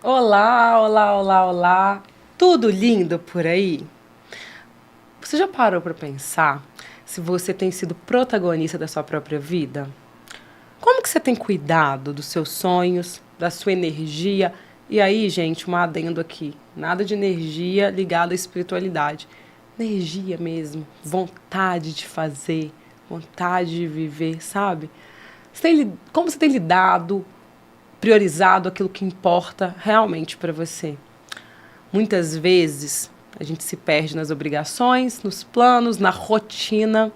Olá, olá, olá, olá. Tudo lindo por aí? Você já parou para pensar se você tem sido protagonista da sua própria vida? Como que você tem cuidado dos seus sonhos, da sua energia? E aí, gente, um adendo aqui. Nada de energia ligada à espiritualidade. Energia mesmo, vontade de fazer, vontade de viver, sabe? Como você tem lidado, priorizado aquilo que importa realmente para você? Muitas vezes a gente se perde nas obrigações, nos planos, na rotina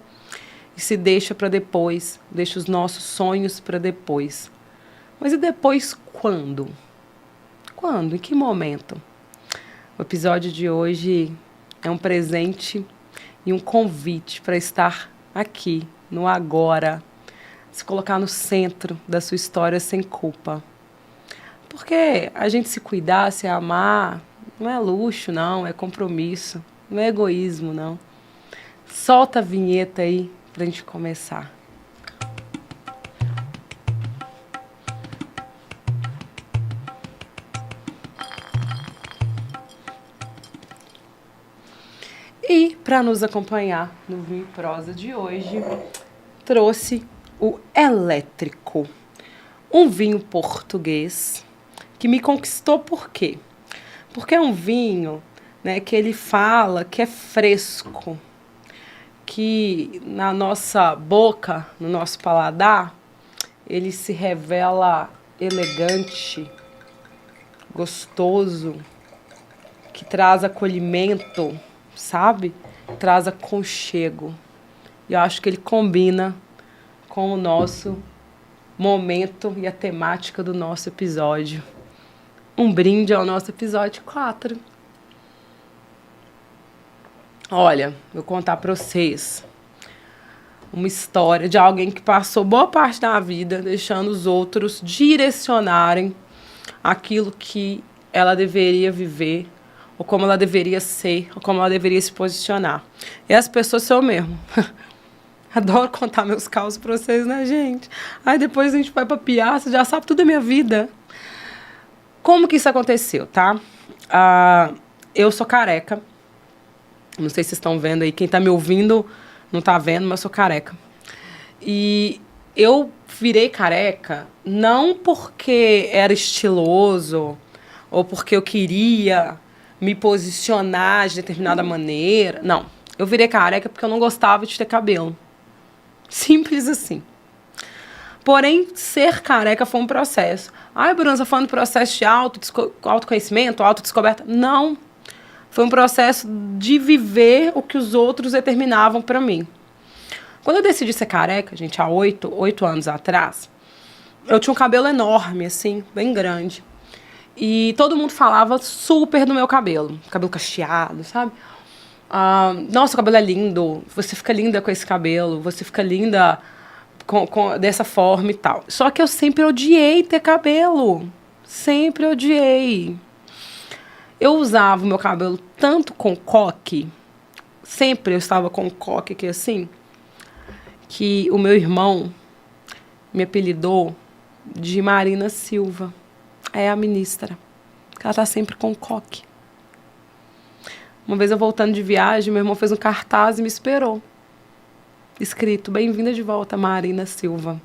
e se deixa para depois, deixa os nossos sonhos para depois. Mas e depois quando? Quando? Em que momento? O episódio de hoje é um presente e um convite para estar aqui, no agora, se colocar no centro da sua história sem culpa. Porque a gente se cuidar, se amar, não é luxo, não, é compromisso. Não é egoísmo, não. Solta a vinheta aí pra gente começar. E para nos acompanhar no Vinho e Prosa de hoje, trouxe o Elétrico, um vinho português que me conquistou por quê? Porque é um vinho, né, que ele fala que é fresco, que na nossa boca, no nosso paladar, ele se revela elegante, gostoso, que traz acolhimento, sabe? Traz aconchego. E eu acho que ele combina com o nosso momento e a temática do nosso episódio. Um brinde ao nosso episódio 4. Olha, vou contar para vocês uma história de alguém que passou boa parte da vida deixando os outros direcionarem aquilo que ela deveria viver, ou como ela deveria ser, ou como ela deveria se posicionar. E as pessoas são eu mesmo. Adoro contar meus causos pra vocês, né, gente? Aí depois a gente vai pra piar, você já sabe tudo da minha vida. Como que isso aconteceu, tá? Eu sou careca. Não sei se vocês estão vendo aí. Quem tá me ouvindo não tá vendo, mas eu sou careca. E eu virei careca não porque era estiloso ou porque eu queria me posicionar de determinada maneira. Não. Eu virei careca porque eu não gostava de ter cabelo. Simples assim. Porém, ser careca foi um processo. Ai, Bruna, você tá falando de processo de autoconhecimento, autodescoberta? Não. Foi um processo de viver o que os outros determinavam para mim. Quando eu decidi ser careca, gente, há 8 anos atrás, eu tinha um cabelo enorme, assim, bem grande. E todo mundo falava super do meu cabelo. Cabelo cacheado, sabe? Nossa, o cabelo é lindo. Você fica linda com esse cabelo. Você fica linda dessa forma e tal. Só que eu sempre odiei ter cabelo. Sempre odiei. Eu usava o meu cabelo tanto com coque. Sempre eu estava com coque aqui assim. Que o meu irmão me apelidou de Marina Silva. É a ministra. Ela tá sempre com coque. Uma vez eu voltando de viagem, meu irmão fez um cartaz e me esperou. Escrito, bem-vinda de volta, Marina Silva.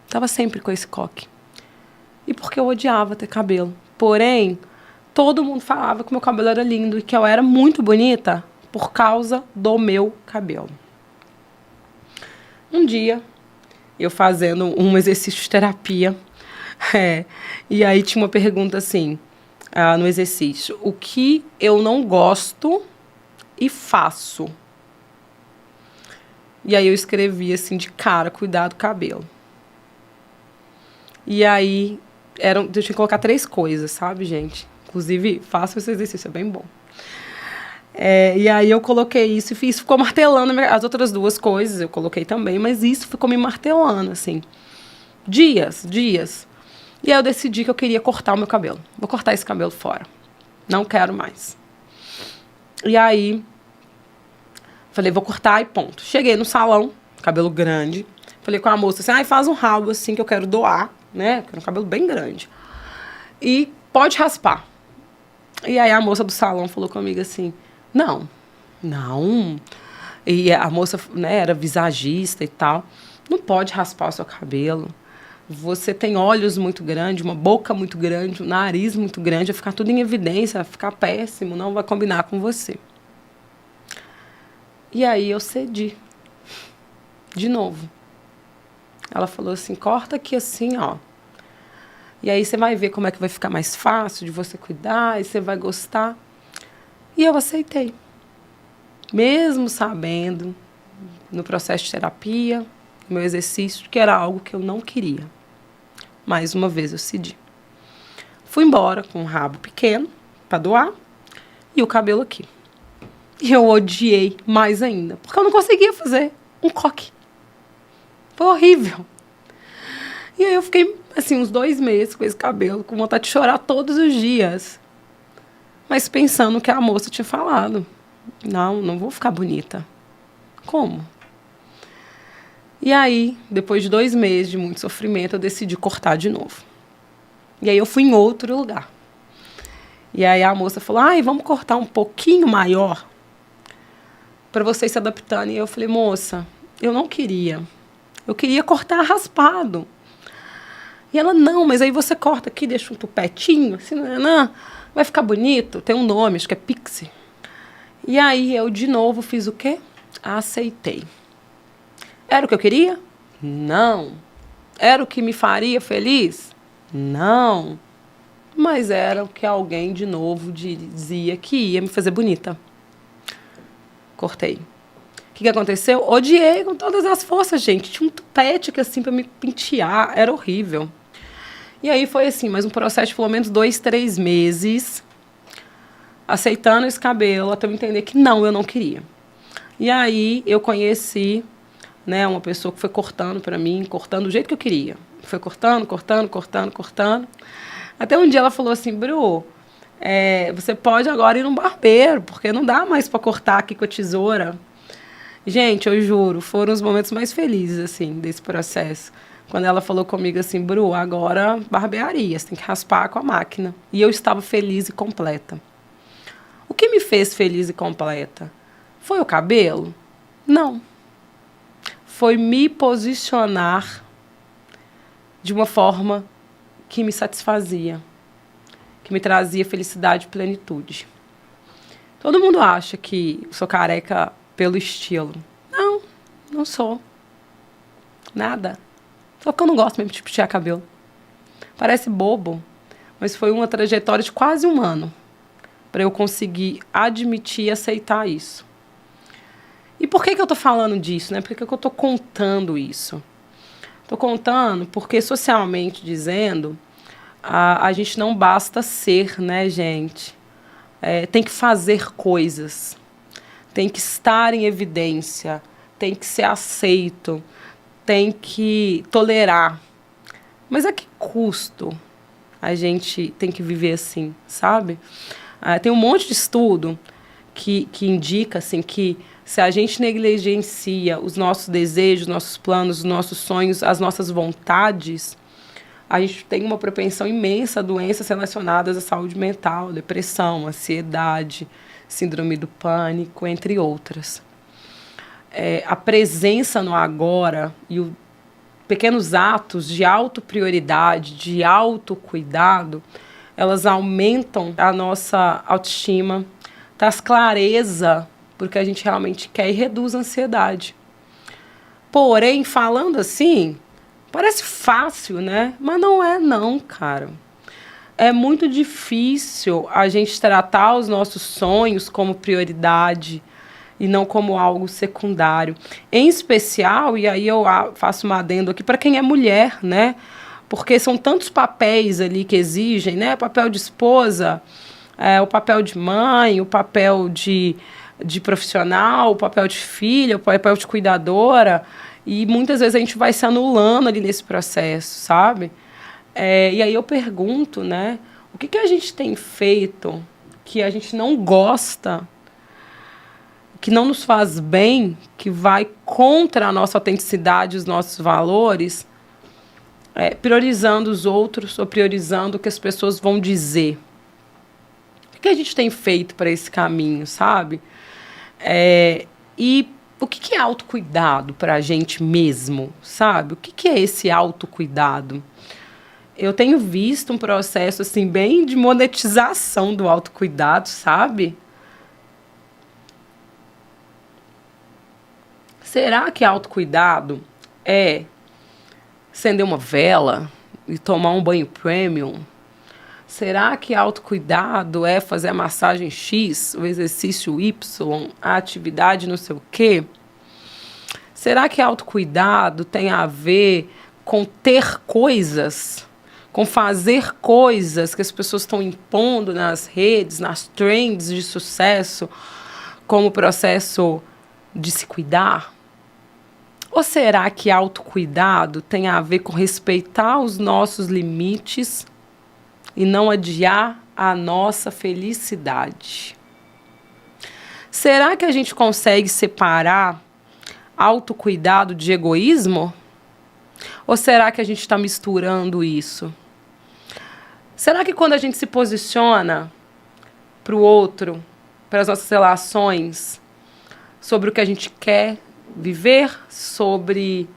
Tava sempre com esse coque. E porque eu odiava ter cabelo. Porém, todo mundo falava que o meu cabelo era lindo e que eu era muito bonita por causa do meu cabelo. Um dia, eu fazendo um exercício de terapia, e aí tinha uma pergunta assim, no exercício: o que eu não gosto e faço? E aí eu escrevi assim de cara, cuidar do cabelo. E aí, eu tinha que colocar 3 coisas, sabe, gente? Inclusive, façam esse exercício, é bem bom. E aí eu coloquei isso e fiz, ficou martelando. As outras 2 coisas eu coloquei também, mas isso ficou me martelando, assim. Dias. E aí eu decidi que eu queria cortar o meu cabelo. Vou cortar esse cabelo fora. Não quero mais. E aí, falei, vou cortar e ponto. Cheguei no salão, cabelo grande. Falei com a moça assim, faz um rabo assim que eu quero doar, né? Quero um cabelo bem grande. e pode raspar. E aí a moça do salão falou comigo assim, não. E a moça, né, era visagista e tal. Não pode raspar o seu cabelo. Você tem olhos muito grandes, uma boca muito grande, um nariz muito grande, vai ficar tudo em evidência, vai ficar péssimo, não vai combinar com você. E aí eu cedi. De novo. Ela falou assim, corta aqui assim, ó. E aí você vai ver como é que vai ficar mais fácil de você cuidar, e você vai gostar. E eu aceitei. Mesmo sabendo, no processo de terapia, no meu exercício, que era algo que eu não queria. Mais uma vez eu cedi. Fui embora com o rabo pequeno, para doar, e o cabelo aqui. E eu odiei mais ainda, porque eu não conseguia fazer um coque. Foi horrível. E aí eu fiquei, assim, uns 2 meses com esse cabelo, com vontade de chorar todos os dias. Mas pensando que a moça tinha falado. Não vou ficar bonita. Como? E aí, depois de 2 meses de muito sofrimento, eu decidi cortar de novo. E aí eu fui em outro lugar. E aí a moça falou, vamos cortar um pouquinho maior para vocês se adaptando. E eu falei, moça, eu não queria. Eu queria cortar raspado. E ela, não, mas aí você corta aqui, deixa um tupetinho, assim, não, vai ficar bonito. Tem um nome, acho que é pixie. E aí eu, de novo, fiz o quê? Aceitei. Era o que eu queria? Não. Era o que me faria feliz? Não. Mas era o que alguém, de novo, dizia que ia me fazer bonita. Cortei. O que aconteceu? Odiei com todas as forças, gente. Tinha um tupete aqui, assim, para me pentear. Era horrível. E aí foi assim, mais um processo de pelo menos 2, 3 meses, aceitando esse cabelo, até eu entender que não, eu não queria. E aí eu conheci, né, uma pessoa que foi cortando para mim, cortando do jeito que eu queria. Foi cortando. Até um dia ela falou assim, Bru, você pode agora ir num barbeiro, porque não dá mais para cortar aqui com a tesoura. Gente, eu juro, foram os momentos mais felizes, assim, desse processo. Quando ela falou comigo assim, Bru, agora barbearia, você tem que raspar com a máquina. E eu estava feliz e completa. O que me fez feliz e completa? Foi o cabelo? Não. Foi me posicionar de uma forma que me satisfazia, que me trazia felicidade e plenitude. Todo mundo acha que eu sou careca pelo estilo. Não, não sou. Nada. Só porque eu não gosto mesmo de pentear cabelo. Parece bobo, mas foi uma trajetória de quase 1 ano para eu conseguir admitir e aceitar isso. E por que eu estou falando disso, né? Por que eu estou contando isso? Estou contando porque, socialmente dizendo, a gente não basta ser, né, gente? Tem que fazer coisas. Tem que estar em evidência. Tem que ser aceito. Tem que tolerar. Mas a que custo a gente tem que viver assim, sabe? Tem um monte de estudo que indica assim, que se a gente negligencia os nossos desejos, nossos planos, os nossos sonhos, as nossas vontades, a gente tem uma propensão imensa a doenças relacionadas à saúde mental, depressão, ansiedade, síndrome do pânico, entre outras. A presença no agora e os pequenos atos de autoprioridade, de autocuidado, elas aumentam a nossa autoestima, traz clareza porque a gente realmente quer e reduz a ansiedade. Porém, falando assim, parece fácil, né? Mas não é não, cara. É muito difícil a gente tratar os nossos sonhos como prioridade e não como algo secundário. Em especial, e aí eu faço um adendo aqui, para quem é mulher, né? Porque são tantos papéis ali que exigem, né? O papel de esposa, o papel de mãe, o papel de profissional, o papel de filha, o papel de cuidadora, e muitas vezes a gente vai se anulando ali nesse processo, sabe? E aí eu pergunto, né? O que a gente tem feito que a gente não gosta, que não nos faz bem, que vai contra a nossa autenticidade, os nossos valores, priorizando os outros ou priorizando o que as pessoas vão dizer. O que a gente tem feito para esse caminho, sabe? E o que é autocuidado para a gente mesmo, sabe? O que é esse autocuidado? Eu tenho visto um processo assim bem de monetização do autocuidado, sabe? Será que autocuidado é acender uma vela e tomar um banho premium? Será que autocuidado é fazer a massagem X, o exercício Y, a atividade não sei o quê? Será que autocuidado tem a ver com ter coisas, com fazer coisas que as pessoas estão impondo nas redes, nas trends de sucesso, como processo de se cuidar? Ou será que autocuidado tem a ver com respeitar os nossos limites e não adiar a nossa felicidade? Será que a gente consegue separar autocuidado de egoísmo? Ou será que a gente está misturando isso? Será que quando a gente se posiciona para o outro, para as nossas relações, sobre o que a gente quer viver, sobre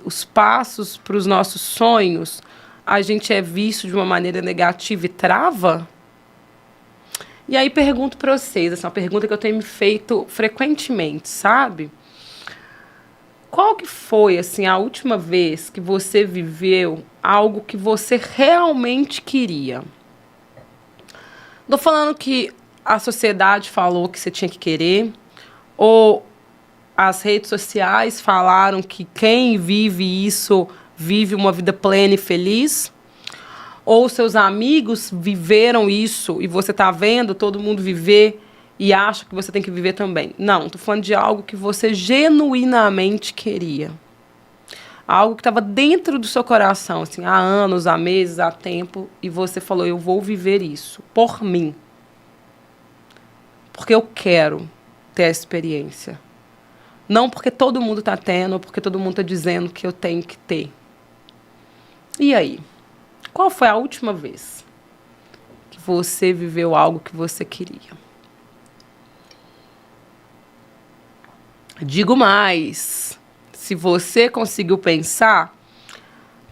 os passos para os nossos sonhos, a gente é visto de uma maneira negativa e trava? E aí pergunto para vocês, essa é uma pergunta que eu tenho me feito frequentemente, sabe? Qual que foi, assim, a última vez que você viveu algo que você realmente queria? Tô falando que a sociedade falou que você tinha que querer, ou as redes sociais falaram que quem vive isso vive uma vida plena e feliz, ou seus amigos viveram isso e você está vendo todo mundo viver e acha que você tem que viver também. Não, estou falando de algo que você genuinamente queria. Algo que estava dentro do seu coração, assim, há anos, há meses, há tempo, e você falou, eu vou viver isso por mim. Porque eu quero ter a experiência. Não porque todo mundo está tendo, ou porque todo mundo está dizendo que eu tenho que ter. E aí? Qual foi a última vez que você viveu algo que você queria? Digo mais, se você conseguiu pensar,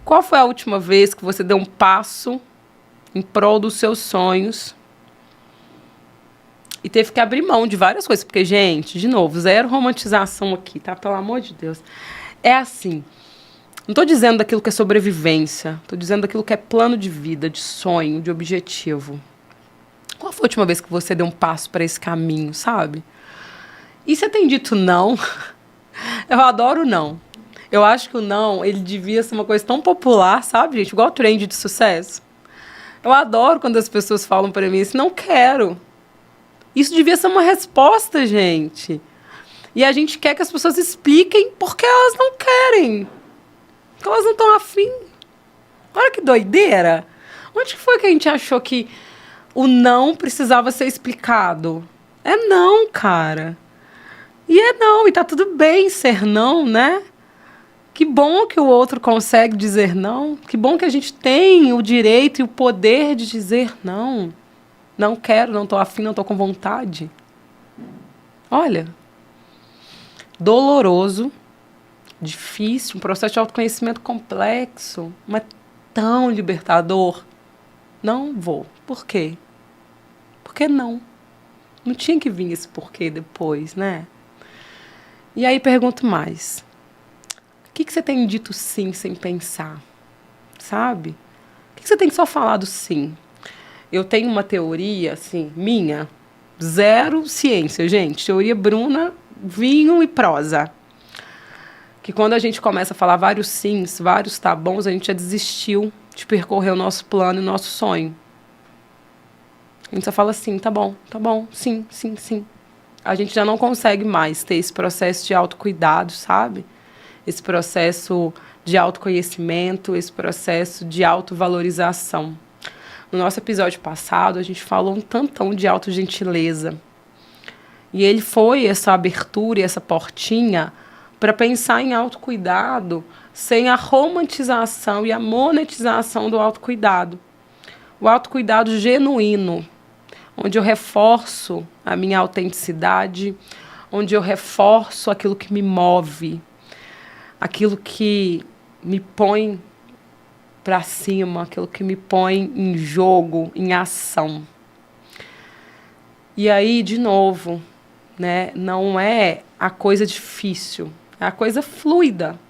qual foi a última vez que você deu um passo em prol dos seus sonhos e teve que abrir mão de várias coisas? Porque, gente, de novo, zero romantização aqui, tá? Pelo amor de Deus. É assim, não estou dizendo daquilo que é sobrevivência, estou dizendo daquilo que é plano de vida, de sonho, de objetivo. Qual foi a última vez que você deu um passo para esse caminho, sabe? E você tem dito não? Eu adoro o não. Eu acho que o não, ele devia ser uma coisa tão popular, sabe, gente? Igual o trend de sucesso. Eu adoro quando as pessoas falam para mim assim, não quero. Isso devia ser uma resposta, gente. E a gente quer que as pessoas expliquem por que elas não querem. Porque elas não estão afim. Olha que doideira. Onde que foi que a gente achou que o não precisava ser explicado? É não, cara. E é não, e tá tudo bem ser não, né? Que bom que o outro consegue dizer não. Que bom que a gente tem o direito e o poder de dizer não. Não quero, não tô afim, não tô com vontade. Olha, doloroso, difícil, um processo de autoconhecimento complexo, mas tão libertador. Não vou. Por quê? Porque não. Não tinha que vir esse porquê depois, né? E aí pergunto mais. O que você tem dito sim sem pensar? Sabe? O que você tem só falado sim? Eu tenho uma teoria, assim, minha, zero ciência, gente. Teoria Bruna, vinho e prosa. Que quando a gente começa a falar vários sims, vários tá bons, a gente já desistiu de percorrer o nosso plano e o nosso sonho. A gente só fala sim, tá bom, sim, sim, sim. A gente já não consegue mais ter esse processo de autocuidado, sabe? Esse processo de autoconhecimento, esse processo de autovalorização. No nosso episódio passado, a gente falou um tantão de autogentileza. E ele foi essa abertura e essa portinha para pensar em autocuidado sem a romantização e a monetização do autocuidado. O autocuidado genuíno, onde eu reforço a minha autenticidade, onde eu reforço aquilo que me move, aquilo que me põe para cima, aquilo que me põe em jogo, em ação. E aí, de novo, né, não é a coisa difícil, é a coisa fluida.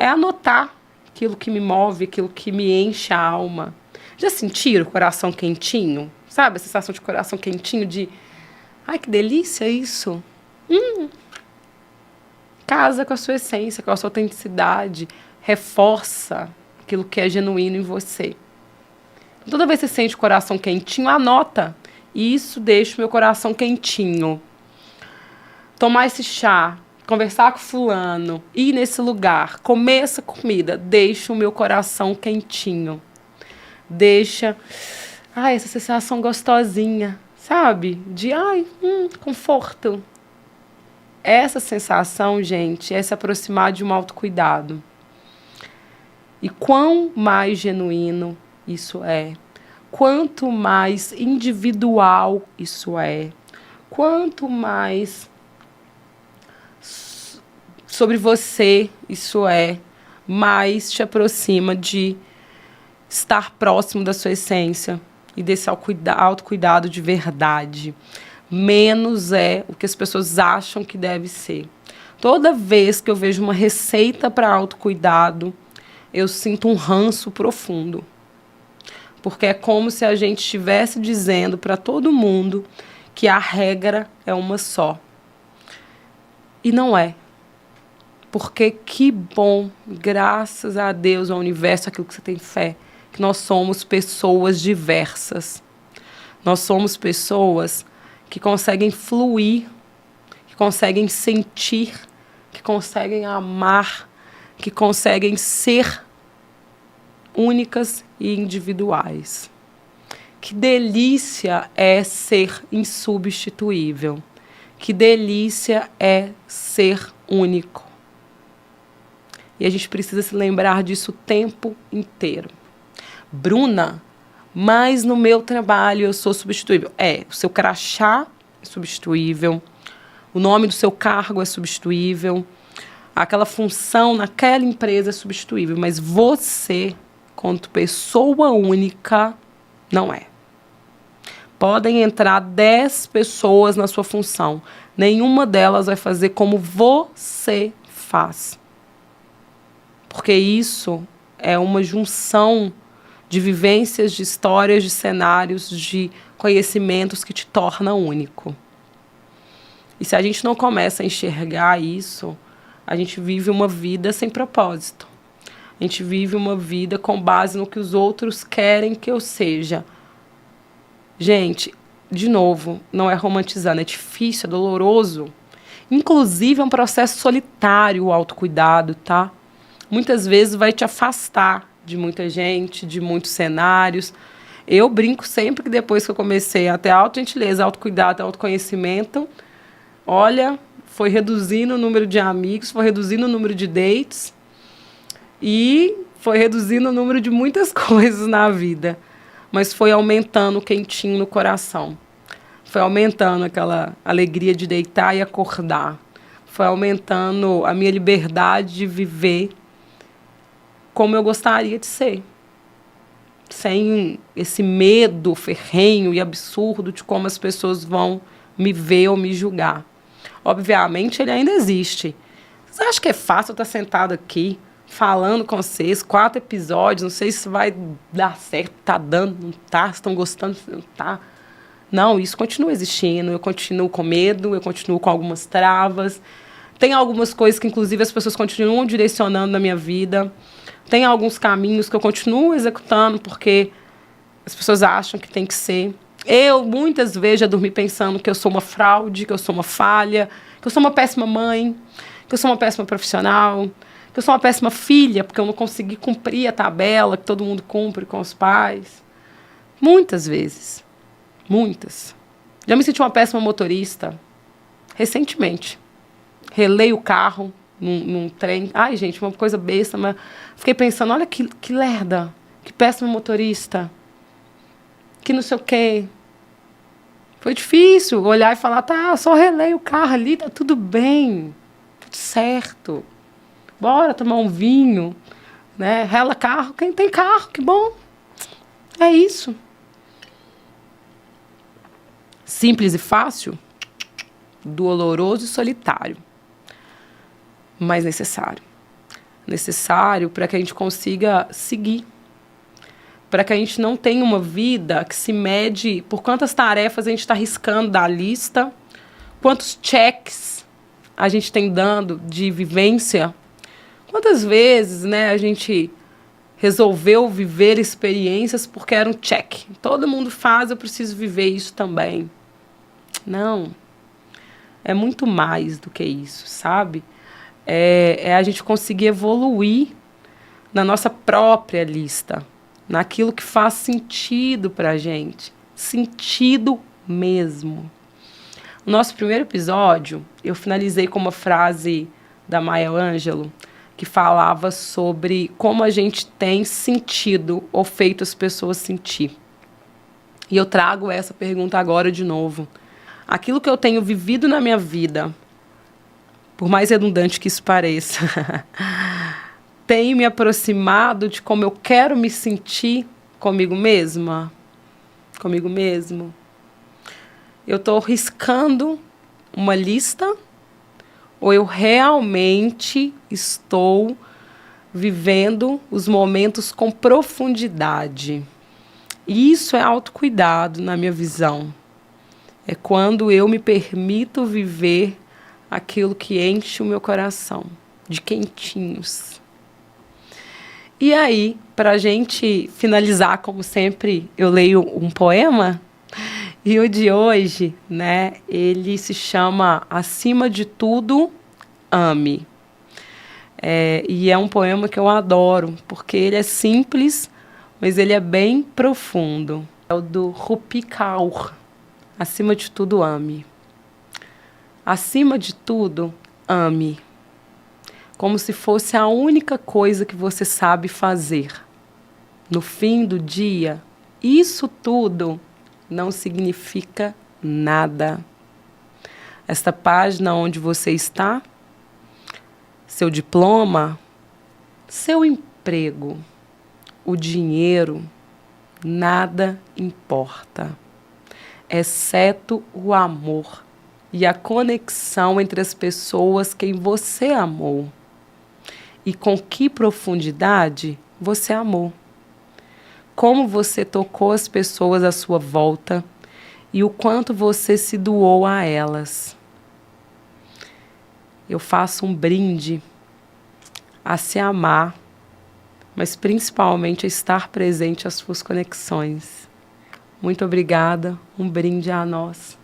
É anotar aquilo que me move, aquilo que me enche a alma. Já sentiram o coração quentinho? Sabe, a sensação de coração quentinho, de... Ai, que delícia isso! Casa com a sua essência, com a sua autenticidade. Reforça aquilo que é genuíno em você. Toda vez que você sente o coração quentinho, anota. Isso deixa o meu coração quentinho. Tomar esse chá, conversar com fulano, ir nesse lugar, comer essa comida, deixa o meu coração quentinho. Deixa, essa sensação gostosinha, sabe? De, conforto. Essa sensação, gente, é se aproximar de um autocuidado. E quão mais genuíno isso é, quanto mais individual isso é, quanto mais sobre você isso é, mais te aproxima de estar próximo da sua essência e desse autocuidado de verdade. Menos é o que as pessoas acham que deve ser. Toda vez que eu vejo uma receita para autocuidado, eu sinto um ranço profundo. Porque é como se a gente estivesse dizendo para todo mundo que a regra é uma só. E não é. Porque que bom, graças a Deus, ao universo, aquilo que você tem fé, que nós somos pessoas diversas. Nós somos pessoas que conseguem fluir, que conseguem sentir, que conseguem amar, que conseguem ser únicas e individuais. Que delícia é ser insubstituível. Que delícia é ser único. E a gente precisa se lembrar disso o tempo inteiro. Bruna, mas no meu trabalho eu sou substituível. O seu crachá é substituível, o nome do seu cargo é substituível, aquela função naquela empresa é substituível, mas você, quanto pessoa única, não é. Podem entrar 10 pessoas na sua função, nenhuma delas vai fazer como você faz. Porque isso é uma junção de vivências, de histórias, de cenários, de conhecimentos que te torna único. E se a gente não começa a enxergar isso, a gente vive uma vida sem propósito. A gente vive uma vida com base no que os outros querem que eu seja. Gente, de novo, não é romantizando, é difícil, é doloroso. Inclusive é um processo solitário o autocuidado, tá? Muitas vezes vai te afastar de muita gente, de muitos cenários. Eu brinco sempre que depois que eu comecei a ter autogentileza, autocuidado, autoconhecimento, olha, foi reduzindo o número de amigos, foi reduzindo o número de dates e foi reduzindo o número de muitas coisas na vida. Mas foi aumentando o quentinho no coração. Foi aumentando aquela alegria de deitar e acordar. Foi aumentando a minha liberdade de viver como eu gostaria de ser. Sem esse medo ferrenho e absurdo de como as pessoas vão me ver ou me julgar. Obviamente, ele ainda existe. Você acha que é fácil eu estar sentado aqui, falando com vocês, 4 episódios, não sei se vai dar certo, tá dando, não tá, se estão gostando, se não tá. Não, isso continua existindo, eu continuo com medo, eu continuo com algumas travas. Tem algumas coisas que, inclusive, as pessoas continuam direcionando na minha vida. Tem alguns caminhos que eu continuo executando porque as pessoas acham que tem que ser. Eu, muitas vezes, já dormi pensando que eu sou uma fraude, que eu sou uma falha, que eu sou uma péssima mãe, que eu sou uma péssima profissional, que eu sou uma péssima filha, porque eu não consegui cumprir a tabela que todo mundo cumpre com os pais. Muitas vezes. Muitas. Já me senti uma péssima motorista. Recentemente. Relei o carro num trem. Ai, gente, uma coisa besta, mas fiquei pensando, olha que lerda, que péssimo motorista, que não sei o quê. Foi difícil olhar e falar, tá, só relei o carro ali, tá tudo bem, tudo certo. Bora tomar um vinho, né? Rela carro, quem tem carro, que bom. É isso. Simples e fácil, doloroso e solitário, mas necessário. Necessário para que a gente consiga seguir, para que a gente não tenha uma vida que se mede por quantas tarefas a gente está riscando da lista, quantos checks a gente tem dando de vivência, quantas vezes, né, a gente resolveu viver experiências porque era um check. Todo mundo faz, eu preciso viver isso também. Não. É muito mais do que isso, sabe? É a gente conseguir evoluir na nossa própria lista, naquilo que faz sentido pra gente. Sentido mesmo. No nosso primeiro episódio, eu finalizei com uma frase da Maya Angelou, que falava sobre como a gente tem sentido ou feito as pessoas sentir. E eu trago essa pergunta agora de novo. Aquilo que eu tenho vivido na minha vida, por mais redundante que isso pareça, tem me aproximado de como eu quero me sentir comigo mesma? Comigo mesmo? Eu estou riscando uma lista ou eu realmente estou vivendo os momentos com profundidade? Isso é autocuidado, na minha visão. É quando eu me permito viver aquilo que enche o meu coração de quentinhos. E aí, para a gente finalizar, como sempre, eu leio um poema. E o de hoje, né, ele se chama Acima de Tudo, Ame. E é um poema que eu adoro, porque ele é simples, mas ele é bem profundo. É o do Rupi Kaur. Acima de tudo, ame. Acima de tudo, ame. Como se fosse a única coisa que você sabe fazer. No fim do dia, isso tudo não significa nada. Esta página onde você está, seu diploma, seu emprego, o dinheiro, nada importa, exceto o amor e a conexão entre as pessoas quem você amou. E com que profundidade você amou. Como você tocou as pessoas à sua volta e o quanto você se doou a elas. Eu faço um brinde a se amar, mas principalmente a estar presente às suas conexões. Muito obrigada, um brinde a nós.